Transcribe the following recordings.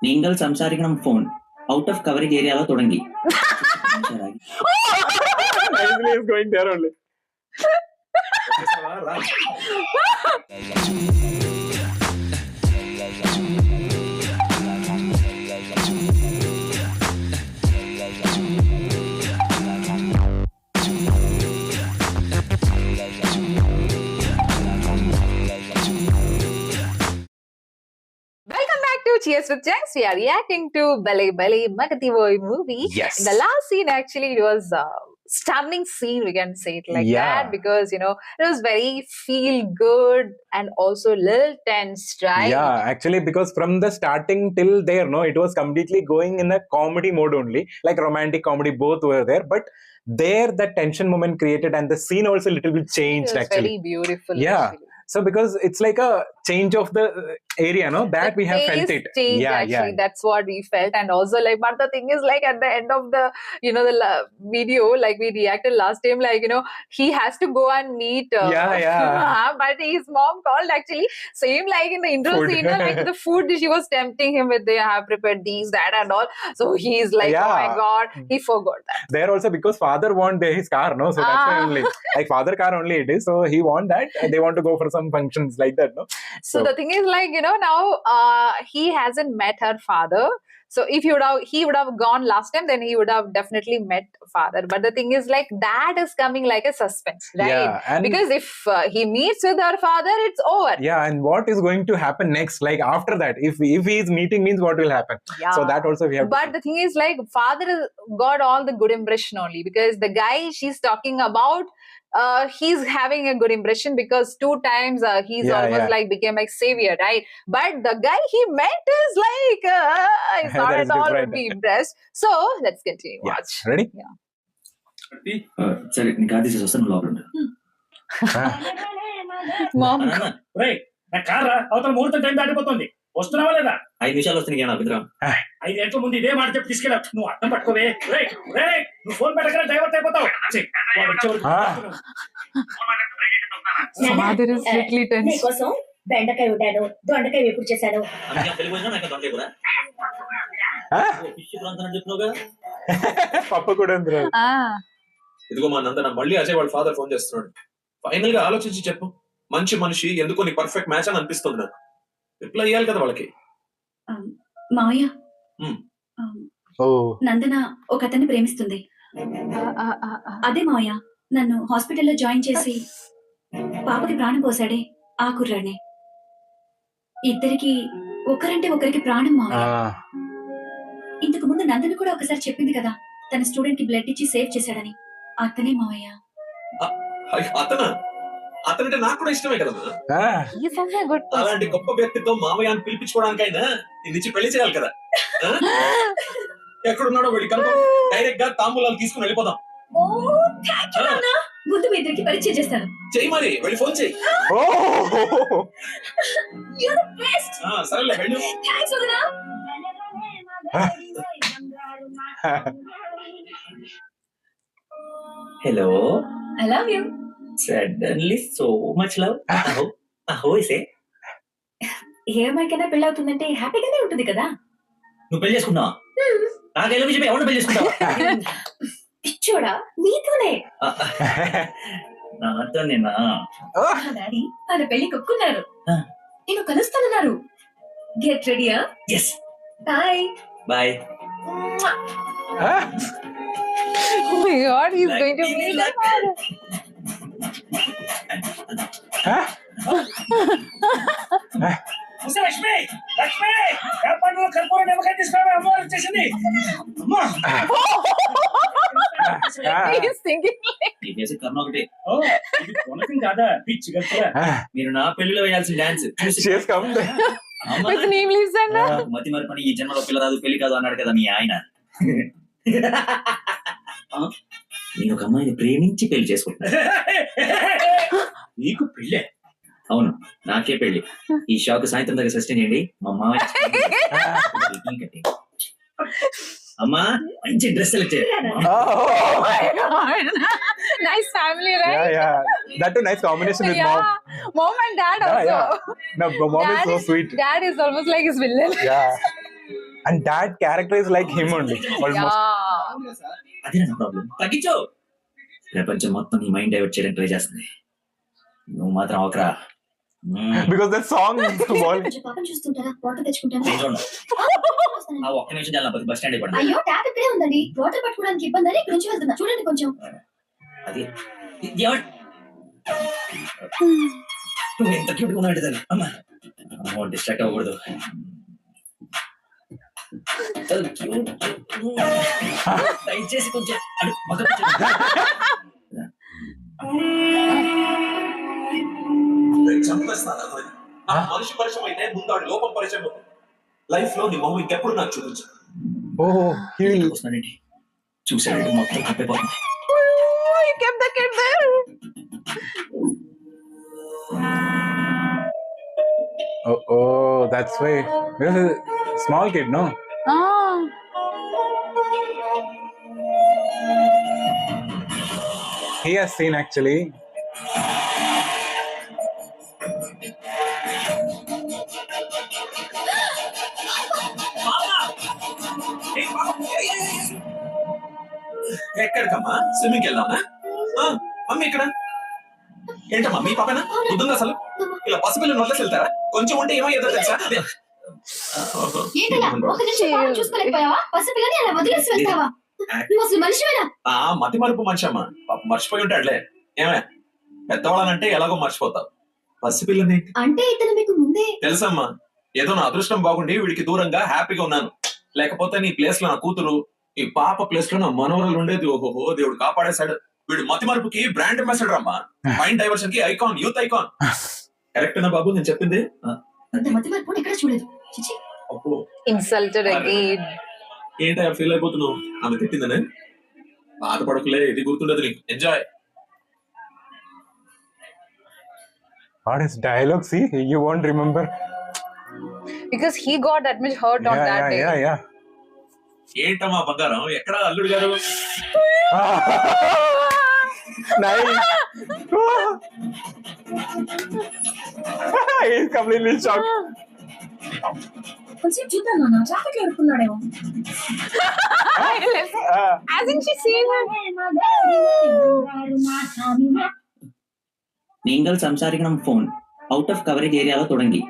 നിങ്ങൾ സംസാരിക്കണം phone out of coverage ഏരിയയിലോ തുടങ്ങി Nicely is going there only. Welcome back to Cheers with Janks. We are reacting to Bale Bale Makativoy movie. Yes. The last scene actually it was a stunning scene, we can say it like Yeah. that, because you know it was very feel good and also little tense, right? Yeah, actually, because from the starting till there, no, it was completely going in a comedy mode only, like romantic comedy, both were there. But there, the tension moment created and the scene also a little bit It changed was actually. very beautiful. Yeah. Actually. So because it's like a change of the area, no, that The we have felt taste it. change, Yeah, actually, yeah. that's what we felt. And also like, but the thing is like at the end of the video, like we reacted last time, like you know he has to go and meet Yeah. but his mom called actually, same like in the intro Food. scene, like the food she was tempting him with, they have prepared these, that and all, so he's like, oh my Yeah. god, he forgot that. There also because father want his car, no, so that's why Ah. only like father car only it is. So he want that they want to go for some functions like that, no. So the thing is like, you know, now he hasn't met her father. So if he would have gone last time, then he would have definitely met father. But the thing is like that is coming like a suspense, right? Yeah, and Because if he meets with her father, it's over. yeah, and what is going to happen next? Like after that, if he is meeting means what will happen? Yeah. So that also we have. But the thing is like father got all the good impression only, because the guy she's talking about, he's having a good impression because 2 times he's Yeah, almost yeah. like became a savior, right? But the guy he met is like he's not That at is all different. would be impressed. So let's continue. Yeah. Watch. Ready? సరే నీకు ఆదేశం వస్తాను లోపల ఉండు. Mom. రేయ్ నా car రా, అవతల ముహూర్తం టైం దాటిపోతుంది, వస్తున్నావా లేదా? 5 నిమిషాలు వస్తుంది నా అభిద్రం 5 గంటల ముందు ఇదే మాట చెప్పి తీసుకెళ్ళా, నువ్వు అర్థం పట్టుకోవే. రేయ్ రేయ్ నువ్వు ఫోన్ పెట్టకరా డైవర్ట్ అయిపోతావు. ఛీ, వాడు వచ్చే వరకు Father is strictly tense. నీకోసం బెండకాయ ఉంటాను, దొండకాయ ఎప్పుడు చేశాను. అందుకే పెళ్లి పోయినా నాకు దొంగ కూడా ఫిష్ ప్రాంతం చెప్పినావుగా. పప్పు కూడా ఉంది. Ah. ఇదిగో మా నందన మళ్ళీ అజయ్ వాళ్ళ ఫాదర్ ఫోన్ చేస్తున్నాడు. ఫైనల్ గా ఆలోచించి చెప్పు, మంచి మనిషి ఎందుకో నీ పర్ఫెక్ట్ మ్యాచ్ అని అనిపిస్తుంది నాకు. రిప్లై ఇవ్వాలి కదా వాళ్ళకి. మావయ్య, ఓ నందన ఒక అతన్ని ప్రేమిస్తుంది. అదే మావయ్య నన్ను హాస్పిటల్లో జాయిన్ చేసి పాపకి ప్రాణం పోసాడే ఆ కుర్రాడిని. ఇద్దరికి ఒకరంటే ఒకరికి ప్రాణం మావయ్య. ఇంతకు ముందు నందన కూడా ఒకసారి చెప్పింది కదా, తన స్టూడెంట్ కి బ్లడ్ ఇచ్చి సేవ్ చేశాడని. అతనే మావయ్య. అతనంటే నాకు కూడా ఇష్టమే కదమ్మా. He's also a good అలాంటి person. గొప్ప వ్యక్తితో మామయ్య అని పిలిపించుకోవడానికైనా నిన్నిచ్చి పెళ్లి చేయాలి కదా. ఎక్కడున్నాడో వెళ్ళి కనుక డైరెక్ట్ గా తాంబూలాలు తీసుకుని వెళ్ళిపోదాం. ఓ థాంక్యూ నాన్న. ముందు మీ ఇద్దరికి పరిచయం చేస్తాను. చెయ్యి మరి, వెళ్ళి ఫోన్ చెయ్యి. You are the best. సరేలే వెళ్ళు. థాంక్స్ వదనా. Hello I love you. Suddenly so much love. How is ఏ ఏ అమ్మాయికైనా పెళ్ళి అవుతుందంటే హ్యాపీగానే ఉంటుంది కదా. నువ్వు పెళ్లి చేసుకున్నావా? నాకు ఎలా చెప్పి ఎవరు పెళ్లి చేసుకుంటావా? పిచ్చోడా నీతోనే. నాతో నేనా? మా డాడీ వాళ్ళ పెళ్లి కొక్కున్నారు. నేను కలుస్తానన్నారు. గెట్ రెడీయా? Yes. Bye bye. Oh my god, he's going to meet her father. Lakshmi Lakshmi ఏర్పాటులో కర్పూరం నిమ్మకాయ తీసుకురావే, అమ్మవారు వచ్చేసింది. అమ్మా He's thinking like, ఈ చేసే కర్మ ఒకటి. ఓ, ఇది కొనకం కాదా పిచ్చి గంతులా. మీరు నా పెళ్లిలో వేయాల్సిన dance She's come. with name leaves and మతి మరి పని ఈ జన్మలో పిల్ల రాదు పెళ్లి కాదు అన్నాడు కదా మీ ఆయన. నేను ఒక అమ్మాయిని ప్రేమించి పెళ్లి చేసుకుంటా. నీకు పెళ్ళే? అవును, నాకే పెళ్లి. ఈ షాక్ సాయంత్రం దగ్గర సస్టైన్ చేయండి. మా మామయ్య అమ్మా మంచి డ్రెస్ సెలెక్ట్ చేయాలి. oh my god. Nice family, right? Yeah, yeah. That too nice combination with mom. Mom and dad also. Yeah. No, mom is so sweet. Dad is almost like his villain. Yeah. And that character is like him only, almost. Yeah. అదే నా problem. తగ్గించు. ప్రపంచం మొత్తం నీ mind divert చేయడానికి try చేస్తుంది. నువ్వు మాత్రం ఒకరా. Because that song is కొంచెం పాపం చూస్తుంటారా? వాటర్ తెచ్చుకుంటారా? నేను చూడను. ఆ ఒక్క నిమిషం చాలా బస్ స్టాండ్ అయిపోయింది. అయ్యో ట్యాప్ ఇక్కడే ఉందండి. వాటర్ పట్టుకోవడానికి ఇబ్బంది అని ఇక్కడ నుంచి వెళ్తున్నా. చూడండి కొంచెం. అది ఎవరు నువ్వు ఎంత క్యూట్గా ఉన్నాడు దాన్ని. అమ్మో డిస్ట్రాక్ట్ అవ్వకూడదు. దయచేసి కొంచెం అడు పక్కకు చంపేస్తాను. నా మనిషి పరిచయం అయితే ముందు ఆడి లోపం పరిచయం అవుతుంది. లైఫ్ లో నీ మొహం ఇంకెప్పుడు నాకు చూపించు. Oh, he will. వస్తున్నానండి. చూసానండి మొత్తం కప్పిపోతుంది. Oh, you kept the kid there. Oh, that's why. Because he's a small kid, no? Ah. He has seen actually. ఎక్కడికమ్మా? స్విమ్మింగ్ వెళ్దామా? మమ్మీ ఇక్కడ ఏంటమ్మా మీ పాపనా? బుద్ధుందా అసలు? ఇలా పసిపిల్లలు వదిలేసి వెళ్తారా? కొంచెం ఉంటే ఏమయ్యేదో తెలుసా? ఏంటయ్యా? ఒక నిమిషం పాపం చూసుకోలేకపోయావా? పసిపిల్లని అలా వదిలేసి వెళ్తావా? నువ్వు అసలు మనిషివేనా? మతి మరుపు మనిషి అమ్మా. మర్చిపోయి ఉంటాడులే. ఏమే పెద్దవాళ్ళనంటే ఎలాగో మర్చిపోతావు. పసిపిల్లని అంటే ఇతను మీకు ముందే తెలుసమ్మా. ఏదో నా అదృష్టం బాగుండి వీడికి దూరంగా హ్యాపీగా ఉన్నాను. లేకపోతే నీ ప్లేస్ లో నా కూతురు, ఈ పాప ప్లేస్ లో నా మనవరాలు ఉండేది. ఓహో దేవుడు కాపాడేశాడు. వీడు మతి మరుపుకి బ్రాండ్ అంబాసిడర్ అమ్మా. మైండ్ డైవర్షన్ కి ఐకాన్, యూత్ ఐకాన్. కరెక్ట్ నా బాబు నేను చెప్పింది? అంత మతి మరుపు ఎక్కడ చూడలేదు. చిచి. అప్పుడు Insulted again. ఏంటో ఫీల్ అయిపోతున్నావు? ఆమె తిట్టిందనే బాధపడకులే, ఇది గుర్తుండదు నీకు. Enjoy. What is dialogue? See, you won't remember. Because he got that much hurt on that day. Yeah. ఏంటమ్మా బంగారం, ఎక్కడ అల్లుడు గారు? Nice. He's completely shocked. కొంచెం చూద్దాం నాన్న, ట్రాఫిక్ లో ఎడుకున్నాడేమో. Hasn't she seen him? നിങ്ങൾ സംസാരിക്കണം ഫോൺ ഔട്ട് ഓഫ് കവറേജ് ഏരിയയിലോ തുടങ്ങി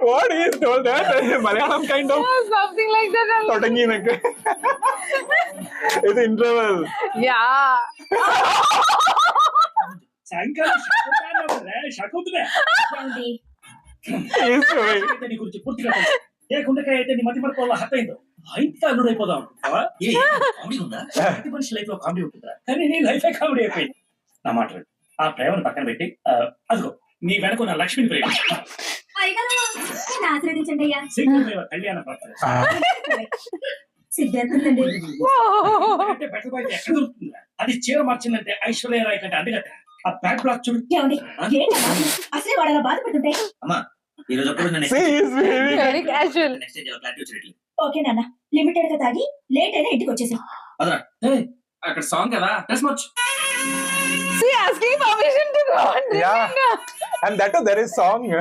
What he told that? Malayalam kind of. Yeah, something like that. Totangi nak. It's interval. Yeah. సాయంకాలం షాక్ అవుతుందా? He's showing. నీ గురించి పూర్తిగా తెలుసు. ఏ గుండెకాయ అయితే నీ మతి మరపు వల్ల హత్య అయిందో అయితే అల్లుడు అయిపోదాం అనుకుంటావా? ప్రతి మనిషి లైఫ్ లో కామెడీ ఉంటుందా? కానీ నీ లైఫ్ కామెడీ అయిపోయింది. నా మాట విను. ఆ ప్రేమను పక్కన పెట్టి అదిగో నీ వెనక నా లక్ష్మిని ప్రేమ ఆశీర్వదించండి అయ్యా. శీఘ్రమేవ కళ్యాణ ప్రాప్తి. సిద్ధాంతండి. అంటే బెటర్ బాయ్ ఎక్కడ దొరుకుతుందా? అది చీర మార్చిందంటే ఐశ్వర్య రాయ్ కంటే అందుకట. ఆ బ్యాక్ బ్లాక్ చూడు. అసలే వాడు అలా బాధపడుతుంటే. అమ్మా ఈ రోజు అప్పుడు నన్ను See, he's behaving. Very casual. Next day clarity వచ్చినట్లు ఓకే నాన్న, లిమిటెడ్ గా తాగి లేట్ అయినా ఇంటికి వచ్చేసాం. అదరా అక్కడ సాంగ్ కదా much. See, asking permission to go and drink. Yeah. And that too, there is song. He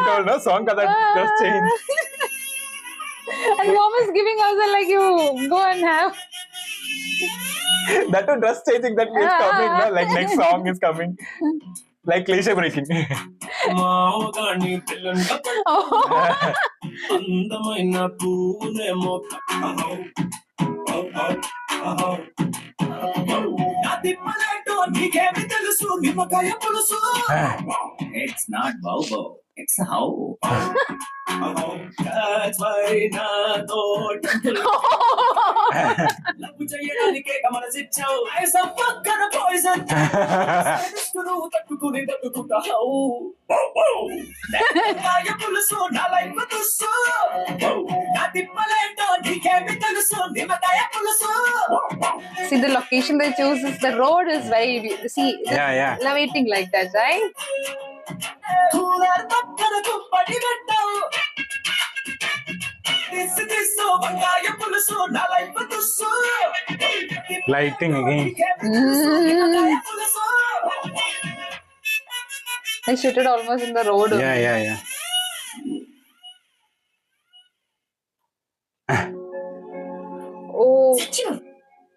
told no song that just change. And mom is giving us like you go and have. That too, dress changing that is coming. No? Like next song is coming. Like cliche breaking. అందమైన పూలేమో నీకేమి తెలుసు నిమ్మకాయ పులుసు. It's not bow bow it's how love చేయడానికే గమనించావు పక్కన poison తట్టుకుని తట్టుకుంటావు. పులుసు నా లైఫ్ తుస్సు నా తిప్పలేంటో నీకేమి తెలుసు నిమ్మకాయ పులుసు. See, the location they choose is the road is very. See, Yeah. elevating like that, right? Cooler పక్కన కుంపటి పెట్టావు. దిస్సు వంకాయ పులుసు నా life తుస్సు. Lighting again. They shooted almost in the road. Yeah.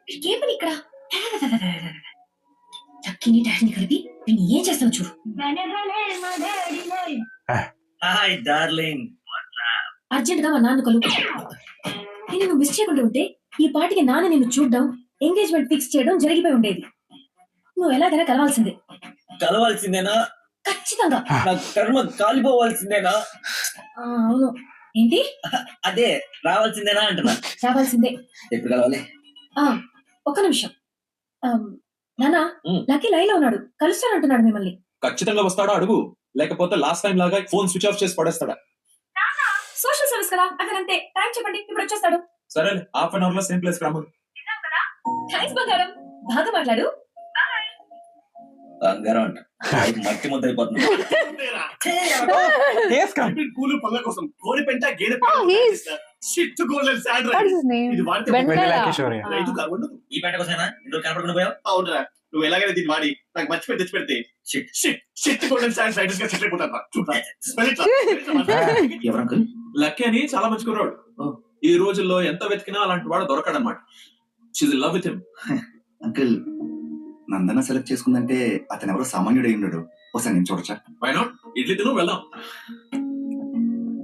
ఏం పని ఇక్కడ? లక్కీని డాడీని కలిపి వీడిని ఏం చేస్తావు చూడు. Hi darling. అర్జెంట్ గా మా నాన్న కలుపు. నేను నువ్వు మిస్ చేయకుండా ఉంటే ఈ పాటికి నాన్న నిన్ను చూడడం, ఎంగేజ్మెంట్ ఫిక్స్ చేయడం జరిగిపోయి ఉండేది. నువ్వు ఎలాగైనా కలవాల్సిందే. కలవాల్సిందేనా? ఖచ్చితంగా. నా కర్మ కాలిపోవాల్సిందేనా? అవును. ఏంటి? అదే రావాల్సిందేనా అంటున్నా. రావాల్సిందే. ఎప్పుడు కలవాలి? ఒక్క నిమిషం. నాన్న, లక్కీ లైన్ లో ఉన్నాడు, కలుస్తానంటున్నాడు మిమ్మల్ని. ఖచ్చితంగా వస్తాడా అడుగు, లేకపోతే లాస్ట్ టైం లాగా ఫోన్ స్విచ్ ఆఫ్ చేసి పడేస్తాడా? సోషల్ సర్వీస్ కదా, అక్కడంతే. టైం చెప్పండి, ఇప్పుడు వచ్చేస్తాడు. సరే, హాఫ్ అన్ అవర్ లో సేమ్ ప్లేస్ రాము. థ్యాంక్స్ బంగారం, బాగా మాట్లాడు. బంగారం అంట మట్టి ముద్ద అయిపోతుంది. Yes, come. పూలు పళ్ళ కోసం కోడి పెంట గేదె he's- shit golden sand What is his name? ఇది వాడితే Vendela. Vendela Kishore. రైతు కాకుండా ఈ పెంట కోసమేనా ఇందులో కనపడకుండా పోయావు? అవునరా, నువ్వు ఎలాగైనా దీన్ని వాడి నాకు మర్చిపోయి తెచ్చి పెడితే shit shit shit golden sand riders గా సెటిల్ అయిపోతాను. చూడరా, స్మెల్ ఇట్ రా. ఎవరు అంకుల్? లక్కీ అని చాలా మంచి కుర్రాడు. ఈ రోజుల్లో ఎంత వెతికినా అలాంటి వాడు దొరకడన్నమాట. She's in love with him. Uncle, Nandana select చేసుకుందంటే అతను ఎవరో సామాన్యుడై ఉండడు. ఒకసారి నేను చూడచ్చా? Why not? ఇడ్లీ తిను, వెళ్దాం.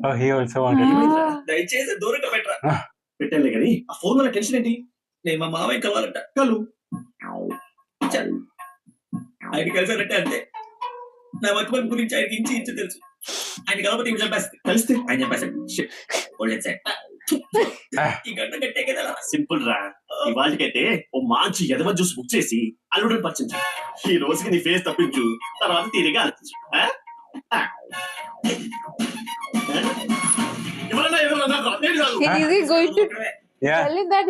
Oh, he also wanted to. దయచేసి దూరంగా పెట్టరా. పెట్టాలే కానీ ఆ ఫోన్ వల్ల టెన్షన్ ఏంటి? నేను మా మామయ్య కలవాలంట. కలు ఆయన కలిసారంటే అంతే. నా వర్క్ గురించి ఆయనకి ఇంచు తెలుసు. ఆయన కలవకపోతే ఇంక చంపేస్తుంది. కలిస్తే ఆయన చంపేస్తాడు. ఈ గంట కట్టే కదా. సింపుల్ రా. ఇవాళకైతే ఓ మంచి ఎదవ జ్యూస్ బుక్ చేసి అల్లుడని పరిచించు. ఈ రోజుకి నీ ఫేస్ తప్పించు, తర్వాత తీరిగా ఆలోచించు. ఎవరన్నా ఎదురన్నా నేను కాదు. Is he going to Yeah. tell him that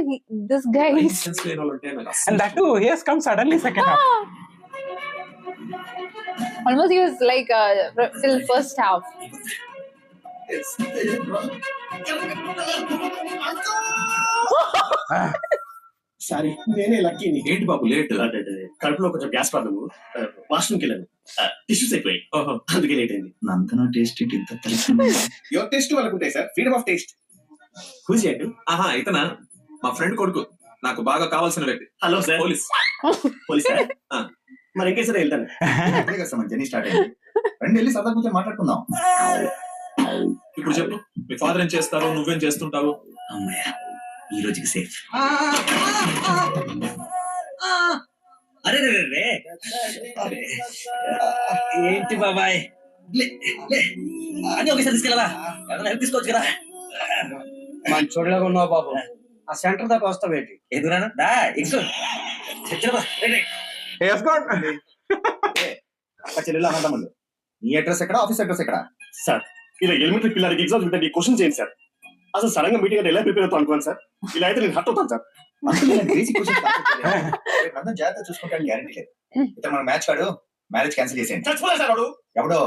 this guy is? Sense లేని వాళ్ళంటే నాకు అస్సలు And that too, he has come suddenly second half. Almost he was like till first half. Sorry, నేనే లక్కీని. ఏంటి బాబు లేట్? కడుపులో కొంచెం గ్యాస్ ప్రాబ్లమ్, వాష్రూమ్కి వెళ్ళాను. టిష్యూస్ అయిపోయాయి, అందుకే లేట్ అయింది. నందన టేస్ట్ ఇంత తెలుసు. యువర్ టేస్ట్ వాళ్ళకు ఉంటాయి sir, freedom of taste. Whose and ఆహా, ఇతనా మా ఫ్రెండ్ కొడుకు, నాకు బాగా కావాల్సిన వ్యక్తి. Hello sir. Police. Police sir. మరి ఇంకే సార్ వెళ్తాను. అప్పుడే కదా మన జర్నీ స్టార్ట్ అయింది. రండి వెళ్ళి సరదా కూర్చొని మాట్లాడుకుందాం. ఇప్పుడు చెప్పు, మీ ఫాదర్ ఏం చేస్తారు, నువ్వేం చేస్తుంటావు? అమ్మయ్య, ఈ రోజుకి సేఫ్. అరే రే రే రే. ఏంటి బాబాయ్, అని ఒకసారి తీసుకెళ్ళరా, ఏదైనా హెల్ప్ తీసుకోవచ్చు కదా. మంచి చోట్లగా ఉన్నావు బాబు. ఆ సెంటర్ దాకా వస్తావేంటి? ఎదురానా దా ఎక్కువ He has gone. చెల్లెలు అన్నదమ్ములు, నీ అడ్రస్ ఎక్కడ, ఆఫీస్ అడ్రస్ ఎక్కడ? సార్, ఇలా ఎలిమెంటరీ పిల్లలకి ఎగ్జామ్స్ ఉంటాయి, క్వశ్చన్ చేయండి సార్. అసలు సడన్ గా మీటింగ్ ఎలా ప్రిపేర్ అవుతాను అనుకోండి సార్. ఇలా అయితే నేను హర్ట్ అవుతాను సార్. బేసిక్ క్వశ్చన్ జాగ్రత్త చూసుకుంటాను, గ్యారెంటీ లేదు. ఇతను మన మ్యాచ్ కాడు, మ్యారేజ్ క్యాన్సిల్ చేసేయండి. చచ్చిపోలే సార్ వాడు. ఎవడో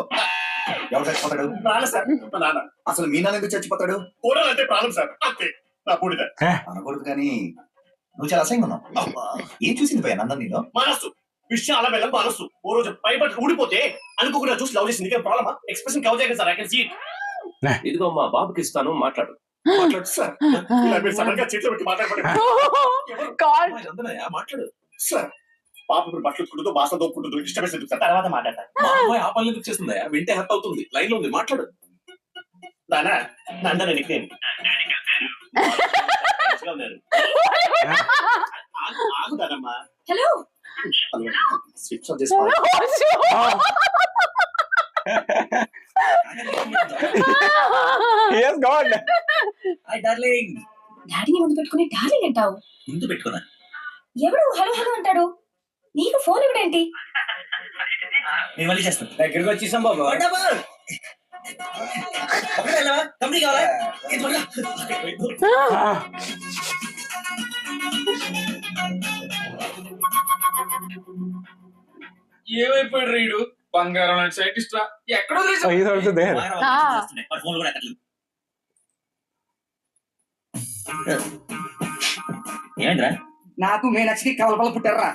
ఎవడు చచ్చిపోతాడు? రాలే సార్, మా నాన్న. అసలు మీ నాన్న ఎందుకు చచ్చిపోతాడు? కూడాలంటే ప్రాబ్లం సార్, అంతే. నా కూడిద అనకూడదు కానీ నువ్వు చాలా అసహ్యంగా ఉన్నావు. ఏం చూసింది పోయా నందన్ నీలో? మనస్సు విషయం అలా వెళ్ళం. మనస్సు ఓ రోజు పైపట్టి ఊడిపోతే అనుకోకుండా చూసి లవ్ చేసింది. ప్రాబ్లమా? ఎక్స్ప్రెషన్ కవర్ చేయగలరు sir. I can see it. ఇదిగో మా బాబుకి ఇస్తాను, మాట్లాడు. మాట్లాడు సార్. ఇలా మీరు సడన్ గా చేతిలో పెట్టి మాట్లాడబడి God. నందనయ్య, మాట్లాడు. సార్. పాప ఇప్పుడు బట్టలు కుట్టుతూ బాసలు దొక్కుంటుందో డిస్టర్బెన్స్ ఎందుకు సార్? తర్వాత మాట్లాడతాను. మా అమ్మాయి ఆ పనులు ఎందుకు చేస్తుందా? వింటే హెల్ప్ అవుతుంది. లైన్ లో ఉంది, మాట్లాడు. నానా నందన నిక్నేమ్ ఆగుదానమ్మా. హలో. స్విచ్ ఆఫ్ చేసి He has gone. Hi darling. డాడీని ముందు పెట్టుకుని డార్లింగ్ అంటావు? ముందు పెట్టుకున్నా. ఎవడు హలో హలో అంటాడు? నీకు ఫోన్ ఇవ్వడేంటి? నేను మళ్ళీ చేస్తాను. దగ్గరికి వచ్చేసాం బాబు. కంపెనీ కావాలా? ఏమైపోయాడు రీడు? బంగారం లాంటి సైంటిస్ట్ రా. ఎక్కడో Oh, he is also there. Phone కూడా ఎక్కట్లేదు. ఏమైందిరా? నాకు మీనాక్షికి కవలపల్ల పుట్టారా?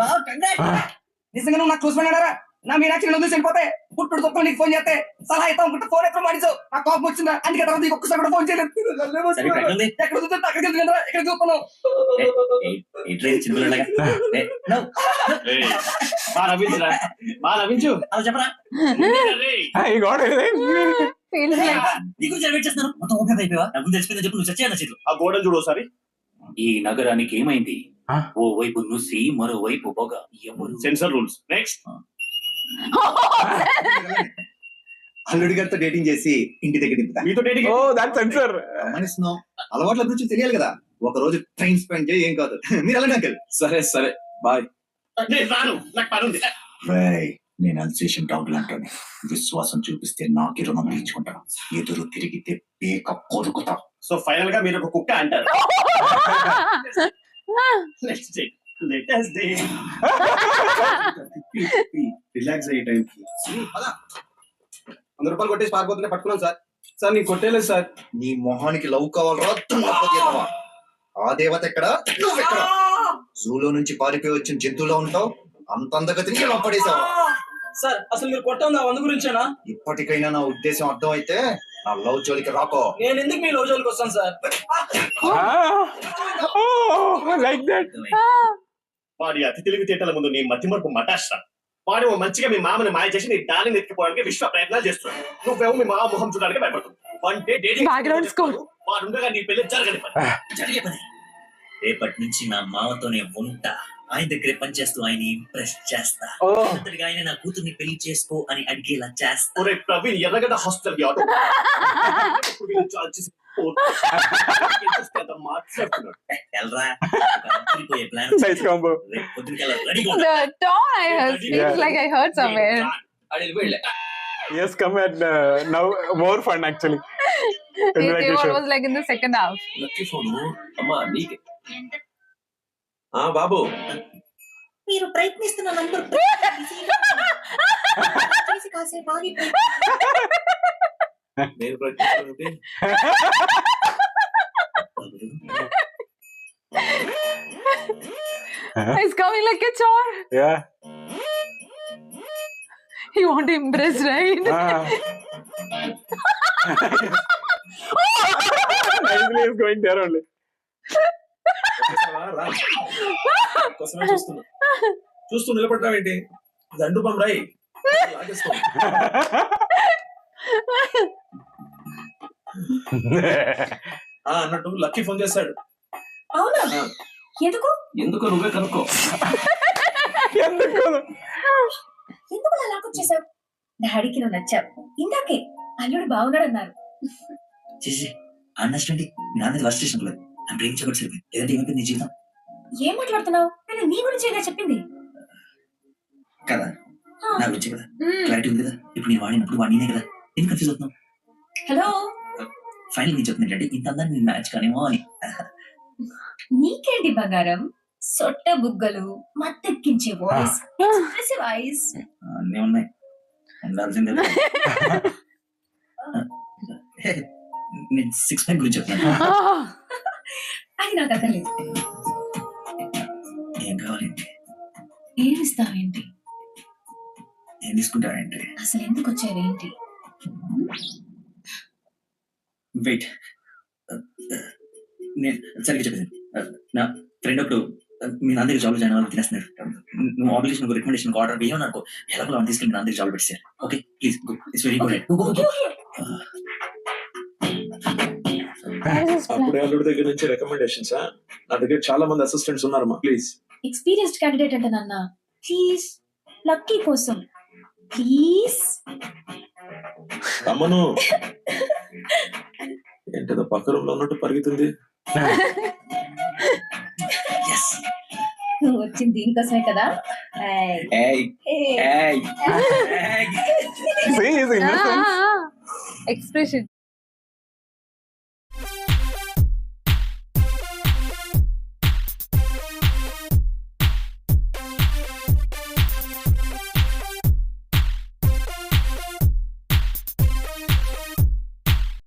బాగా కంగ్రాట్స్. నిజంగా నువ్వు నాకు చూసి పడినారా? నా మీనాక్షి నుండి వెళ్ళిపోతే పుట్టుడు తొక్కలు నీకు ఫోన్ చేస్తే సలహా ఇస్తాం అనుకుంటే ఫోన్ ఎక్కడ మాడిచావు నాకు కోపం వచ్చిందా అందుకే తర్వాత నీకు ఒక్కసారి కూడా ఫోన్ చేయలేదు సరే ఇప్పుడు ఎక్కడ ఉంది? ఎక్కడ చూస్తే అక్కడికి వెళ్తున్నా ఇక్కడ చూస్తున్నావు ఈ ట్రైన్ చిన్నపిల్లలాగా బాగా నవ్వించురా బాగా నవ్వించు అలా చెప్పరా He got it. Feels like నీ గురించి వెయిట్ చేస్తున్నాను మొత్తం ఓపెన్ అయిపోయావా నా గురించి తెలిసిపోయిందని చెప్పి నువ్వు చచ్చేయన్న చేతులు ఆ గోడలు చూడు ఒకసారి. ఈ నగరానికి ఏమైంది ఆ? ఓ వైపు నుసి మరోవైపు పొగ ఎవరు సెన్సర్ రూల్స్. నెక్స్ట్. అల్లుడి గారితో డేటింగ్ చేసి ఇంటి దగ్గర దింపుతా. మీతో డేటింగ్. Oh, that's sensor. గమనిస్తున్నాం, అలవాట్ల గురించి తెలియాలి కదా. ఒక రోజు టైం స్పెండ్ చేయి, ఏం కాదు. మీరు వెళ్ళండి అంకల్. సరే సరే బాయ్. నేను రాను, నాకు పని ఉంది. నేను అల్సేషన్ డాగ్ లాంటి విశ్వాసం చూపిస్తే నాకి రుణం తీర్చుకుంటాను. ఎదురు తిరిగితే పేక కొరుకుతా. సో ఫైనల్ గా మీరు ఒక కుక్క అంటారు. Next day. Latest day. Relax అయ్యే టైంకి 100 రూపాయలు కొట్టేసి పారిపోతుంటే పట్టుకున్నాం సార్. సార్ నీకు కొట్టేలేదు సార్. నీ మొహానికి లవ్ కావాలరా? దున్నపోతేవా? ఆ దేవత ఎక్కడ, నువ్వెక్కడ? జూలో నుంచి పారిపోయి వచ్చిన జంతువులో ఉంటావు. అంత అందగతిని ఎలా పడేసావా? సార్ అసలు మీరు కొట్టం నా 100 గురించేనా? ఇప్పటికైనా నా ఉద్దేశం అర్థం అయితే నా లవ్ జోలికి రాకో. నేను ఎందుకు మీ రోజులకు వస్తాను సార్? Oh, like that. వాడి అతి తెలివితేటల ముందు నీ మతి మరుపు మటాష్రా. వాడు ఓ మంచిగా మీ మామని మాయ చేసి నీ దాన్ని ఎత్తుకుపోవడానికి విశ్వ ప్రయత్నాలు చేస్తున్నాడు. నువ్వేమో మీ మామ మొహం చూడడానికి భయపడుతుంది. One day dating Background score. వాడు ఉండగా నీ పెళ్లి జరగని పని. జరిగే పని రేపటి నుంచి నా మామతోనే ఉంటా. ఆయన దగ్గరే పనిచేస్తూ ఆయన ఇంప్రెస్ చేస్తా. Oh. అంతటిగా ఆయన నా కూతుర్ని పెళ్లి చేసుకో అని అడిగేలా చేస్తా. ఒరే ప్రవీణ్ ఎర్రగడ్డ హాస్టల్ కి ఆటో మాట్లాడుతున్నాడు. ఎల్రా పోయే ప్లాన్ Nice combo. రేపు పొద్దునకల్లా రెడీగా the tone I heard feels Yeah. like I heard somewhere. Yes, come and now more fun actually. In It vacation. was like in the second half. Lucky phone అమ్మా నీకే. బాబు మీరు ప్రయత్నిస్తున్న number కాసేపు ఆగి నేను ప్రయత్నిస్తానంటే It's coming like a chore. Yeah. You want to impress, right? Nicely is going there only. కోసమే చూస్తున్నా. చూస్తూ నిలబడ్డావేంటి? దండు బొమ్మరాయి అన్నట్టు లక్కీ ఫోన్ చేశాడు. అవునా? ఎందుకు ఎందుకో నువ్వే కనుక్కో. ఎందుకు? ఎందుకు అలా లాక్కొచ్చేసావు? డాడీకి నువ్వు నచ్చావు. ఇందాకే అల్లుడు బాగున్నాడన్నారు. చేసి అండర్స్టాండి మీ నాన్న లాస్ట్ స్టేషన్ లేదు ఆయన ప్రేమించబడి సరిపోయింది. లేదంటే ఏమైపోయింది నీ జీవితం ఏం మాట్లాడుతున్నావు? నేను నీ గురించేగా చెప్పింది. కదా. నా గురించి కదా క్లారిటీ ఉంది కదా. ఇప్పుడు నేను వాడినప్పుడు వాడినే కదా. ఎందుకు కన్ఫ్యూజ్ అవుతున్నావు? హలో, ఫైనల్ నేను చెప్తున్నా ఏంటంటే ఇంతందరూ నేను మ్యాచ్ కానేమో అని. నీకేంటి బంగారం? సొట్ట బుగ్గలు, మత్తెక్కించే వాయిస్, ఎక్స్ప్రెసివ్ ఐస్. అన్నీ ఉన్నాయి ఉండాల్సిందే. నేను 6 ప్యాక్ గురించి చెప్తాను. అది నాకు అక్కర్లేదు. ఏం కావాలి? ఏమిస్తావేంటి? ఏం తీసుకుంటావేంటి? అసలు ఎందుకు వచ్చావేంటి? వెయిట్ నేను సరిగ్గా చెప్పేది. నా ఫ్రెండ్ ఒకడు మీ నాన్న దగ్గర జాబ్లో జాయిన్ అవ్వాలి తినేస్తున్నాడు. నువ్వు ఆబ్లిగేషన్ రికమెండేషన్ ఆర్డర్ ఏమని అనుకో ఎలాగో తీసుకెళ్ళి మీ నాన్న దగ్గర జాబ్ పెట్టారు. Okay please it's very good. అప్పుడే అల్లుడి దగ్గర నుంచి రికమెండేషన్స్. నా దగ్గర చాలా మంది అసిస్టెంట్స్ ఉన్నారమ్మా. ప్లీజ్ ఎక్స్పీరియన్స్డ్ క్యాండిడేట్ అంట నాన్న. ప్లీజ్ లక్కీ కోసం ప్లీజ్. అమ్మను ఏంటో పక్క రూమ్ లో ఉన్నట్టు పరిగెత్తుంది. నువ్వు వచ్చింది దీనికోసమే కదా. See, he's innocent. Expression.